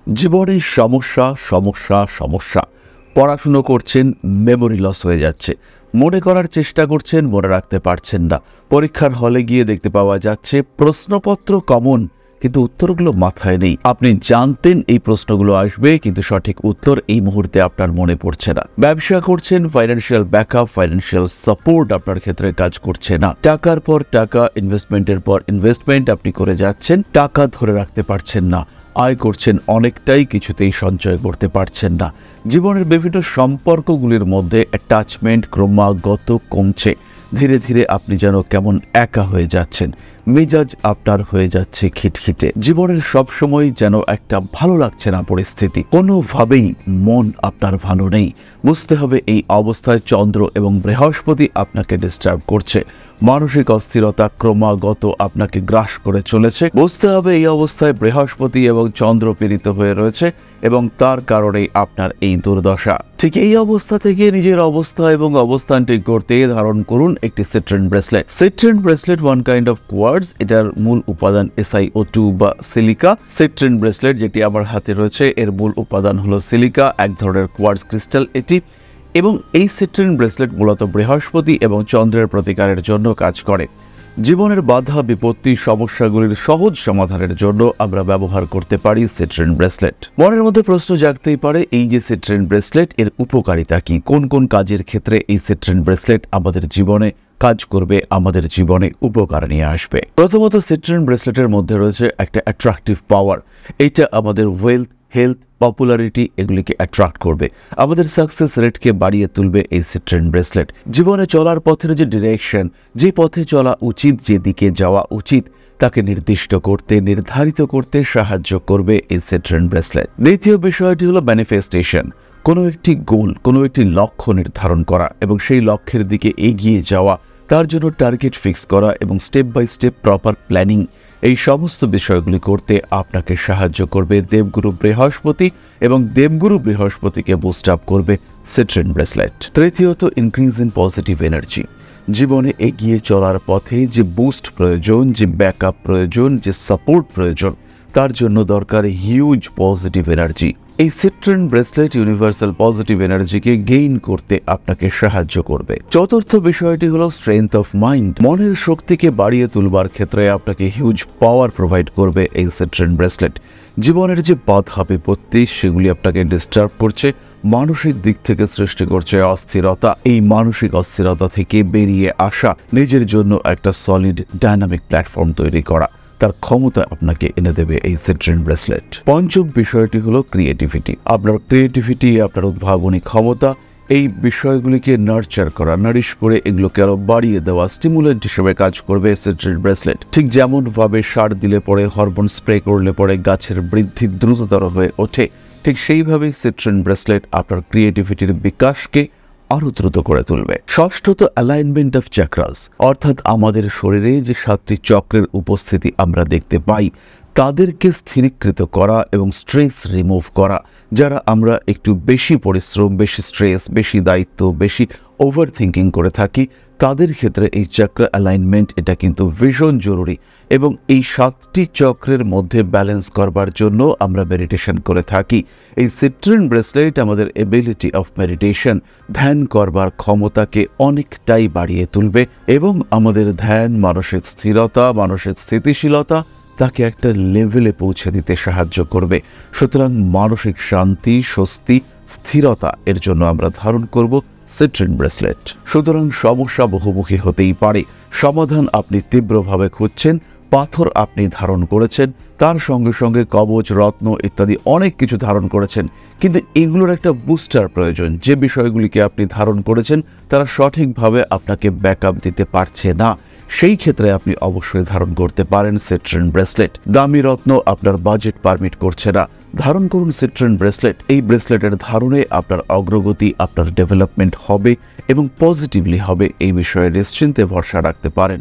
জীবনে সমস্যা সমস্যা সমস্যা। পড়াশুনো করছেন, মেমোরি লস হয়ে যাচ্ছে। মনে করার চেষ্টা করছেন, মনে রাখতে পারছেন না। পরীক্ষার হলে গিয়ে দেখতে পাওয়া যাচ্ছে প্রশ্নপত্র কমন, কিন্তু উত্তরগুলো মাথায় নেই। আপনি জানতেন এই প্রশ্নগুলো আসবে, কিন্তু সঠিক উত্তর এই মুহূর্তে আপনার মনে পড়ছে না। ব্যবসা করছেন, ফাইন্যান্সিয়াল ব্যাকআপ, ফাইন্যান্সিয়াল সাপোর্ট আপনার ক্ষেত্রে কাজ করছে না। টাকার পর টাকা, ইনভেস্টমেন্টের পর ইনভেস্টমেন্ট আপনি করে যাচ্ছেন, টাকা ধরে রাখতে পারছেন না। আয় করছেন অনেকটাই, কিছুতেই সঞ্চয় করতে পারছেন না। জীবনের বিভিন্ন সম্পর্কগুলির মধ্যে অ্যাটাচমেন্ট ক্রমাগত কমছে। ধীরে ধীরে আপনি যেন কেমন একা হয়ে যাচ্ছেন। মেজাজ আপনার হয়ে যাচ্ছে খিটখিটে। জীবনের সবসময় যেন একটা ভালো লাগছে না পরিস্থিতি। কোনোভাবেই মন আপনার ভালো নেই। বুঝতে হবে এই অবস্থায় চন্দ্র এবং বৃহস্পতি আপনাকে ডিস্টার্ব করছে। মানসিক অস্থিরতা ক্রমাগত আপনাকে গ্রাস করে চলেছে। বুঝতে হবে এই অবস্থায় বৃহস্পতি এবং চন্দ্র পীড়িত হয়ে রয়েছে এবং তার কারণেই আপনার এই দুর্দশা। ঠিক এই অবস্থা থেকে নিজের অবস্থা এবং অবস্থানটি করতে ধারণ করুন একটি citrine bracelet. Citrine bracelet one kind of quartz. এটার মূল উপাদান SiO2 বা সিলিকা। সিট্রেন ব্রেসলেট যেটি আমার হাতে রয়েছে, এর মূল উপাদান হলো সিলিকা, এক ধরনের কোয়ার্টজ ক্রিস্টাল এটি। এবং এই সিট্রেন ব্রেসলেট মূলত বৃহস্পতি এবং চন্দ্রের প্রতিকারের জন্য কাজ করে। জীবনের বাধা বিপত্তি সমস্যাগুলির সহজ সমাধানের জন্য আমরা ব্যবহার করতে পারি সিট্রেন ব্রেসলেট। মনের মধ্যে প্রশ্ন জাগতেই পারে, এই যে সিট্রেন ব্রেসলেট, এর উপকারিতা কি? কোন কোন কাজের ক্ষেত্রে এই সিট্রেন ব্রেসলেট আমাদের জীবনে কাজ করবে, আমাদের জীবনে উপকার নিয়ে আসবে? প্রথমত, সিট্রেন ব্রেসলেটের মধ্যে রয়েছে একটা অ্যাট্রাকটিভ পাওয়ার। এটা আমাদের ওয়েলথ, হেলথ, পপুলারিটি এগুলিকে অ্যাট্রাক্ট করবে। আমাদের সাকসেস রেটকে বাড়িয়ে তুলবে এই সিট্রেন ব্রেসলেট। জীবনে চলার পথের যে ডিরেকশন, যে পথে চলা উচিত, যেদিকে যাওয়া উচিত, তাকে নির্দিষ্ট করতে, নির্ধারিত করতে সাহায্য করবে এই সিট্রেন ব্রেসলেট। দ্বিতীয় বিষয়টি হলো ম্যানিফেস্টেশন। কোনো একটি গোল, কোনো একটি লক্ষ্য নির্ধারণ করা এবং সেই লক্ষ্যের দিকে এগিয়ে যাওয়া, তার জন্য টার্গেট ফিক্স করা এবং step by step proper planning, এই সমস্ত বিষয়গুলি করতে আপনাকে সাহায্য করবে দেবগুরু বৃহস্পতি, এবং দেবগুরু বৃহস্পতিকে বুস্ট আপ করবে সিট্রেন ব্রেসলেট। তৃতীয়ত, ইনক্রিজ ইন পজিটিভ এনার্জি। জীবনে এগিয়ে চলার পথে যে বুস্ট প্রয়োজন, যে ব্যাকআপ প্রয়োজন, যে সাপোর্ট প্রয়োজন, তার জন্য দরকার হিউজ পজিটিভ এনার্জি। এই সিট্রেন ব্রেসলেট ইউনিভার্সাল পজিটিভ এনার্জিকে গেইন করতে আপনাকে সাহায্য করবে। চতুর্থ বিষয়টি হলো স্ট্রেংথ অফ মাইন্ড। মনের শক্তিকে বাড়িয়ে তুলবার ক্ষেত্রে আপনাকে হিউজ পাওয়ার প্রোভাইড করবে এই সিট্রেন ব্রেসলেট। জীবনের যে বাধা বিপত্তি সেগুলি আপনাকে ডিস্টার্ব করছে, মানসিক দিক থেকে সৃষ্টি করছে অস্থিরতা। এই মানসিক অস্থিরতা থেকে বেরিয়ে আসা, নিজের জন্য একটা সলিড ডাইনামিক প্ল্যাটফর্ম তৈরি করা, তার ক্ষমতা আপনাকে এনে দেবে এই সিট্রেন ব্রেসলেট। পঞ্চম বিষয়টি হলো ক্রিয়েটিভিটি। আপনার ক্রিয়েটিভিটি, আপনার উদ্ভাবনী ক্ষমতা, এই বিষয়গুলিকে নার্চার করা, নারিশ করে এগুলোকে আরো বাড়িয়ে দেওয়া, স্টিমুলেন্ট হিসেবে কাজ করবে সিট্রেন ব্রেসলেট। ঠিক যেমন ভাবে সার দিলে পরে, হরমোন স্প্রে করলে পরে গাছের বৃদ্ধি দ্রুততর হয়ে ওঠে, ঠিক সেইভাবেই সিট্রেন ব্রেসলেট আপনার ক্রিয়েটিভিটির বিকাশকে আরো দ্রুত করে তুলবে। ষষ্ঠত, অ্যালাইনমেন্ট অফ চাকরাস, অর্থাৎ আমাদের শরীরে যে 7টি চক্রের উপস্থিতি আমরা দেখতে পাই, তাদেরকে স্থিরীকৃত করা এবং স্ট্রেস রিমুভ করা। যারা আমরা একটু বেশি পরিশ্রম, বেশি স্ট্রেস, বেশি দায়িত্ব, বেশি ওভার থিঙ্কিং করে থাকি, তাদের ক্ষেত্রে এই চক্র অ্যালাইনমেন্ট এটা কিন্তু ভীষণ জরুরি। এবং এই 7টি চক্রের মধ্যে ব্যালেন্স করবার জন্য আমরা মেডিটেশন করে থাকি। এই সিট্রেন ব্রেসলেট আমাদের এবিলিটি অফ মেডিটেশন, ধ্যান করবার ক্ষমতাকে অনেকটাই বাড়িয়ে তুলবে এবং আমাদের ধ্যান, মানসিক স্থিরতা, মানসিক স্থিতিশীলতা, তাকে একটা লেভেলে পৌঁছে দিতে সাহায্য করবে। সুতরাং মানসিক শান্তি, স্বস্তি, স্থিরতা এর জন্য আমরা ধারণ করব সিট্রেন ব্রেসলেট। সুতরাং সমস্যা বহুমুখী হতেই পারে। সমাধান আপনি তীব্রভাবে খুঁজছেন, পাথর আপনি ধারণ করেছেন, তার সঙ্গে সঙ্গে কবচ, রত্ন ইত্যাদি অনেক কিছু ধারণ করেছেন, কিন্তু এগুলোর একটা বুস্টার প্রয়োজন। যে বিষয়গুলিকে আপনি ধারণ করেছেন তারা সঠিকভাবে আপনাকে ব্যাকআপ দিতে পারছে না, সেই ক্ষেত্রে আপনি অবশ্যই ধারণ করতে পারেন সিট্রেন ব্রেসলেট। দামি রত্ন আপনার বাজেট পারমিট করছে না, ধারণ করুন সিট্রেন ব্রেসলেট। এই ব্রেসলেটের ধারণে আপনার অগ্রগতি, আপনার ডেভেলপমেন্ট হবে এবং পজিটিভলি হবে, এই বিষয়ে নিশ্চিন্তে ভরসা রাখতে পারেন।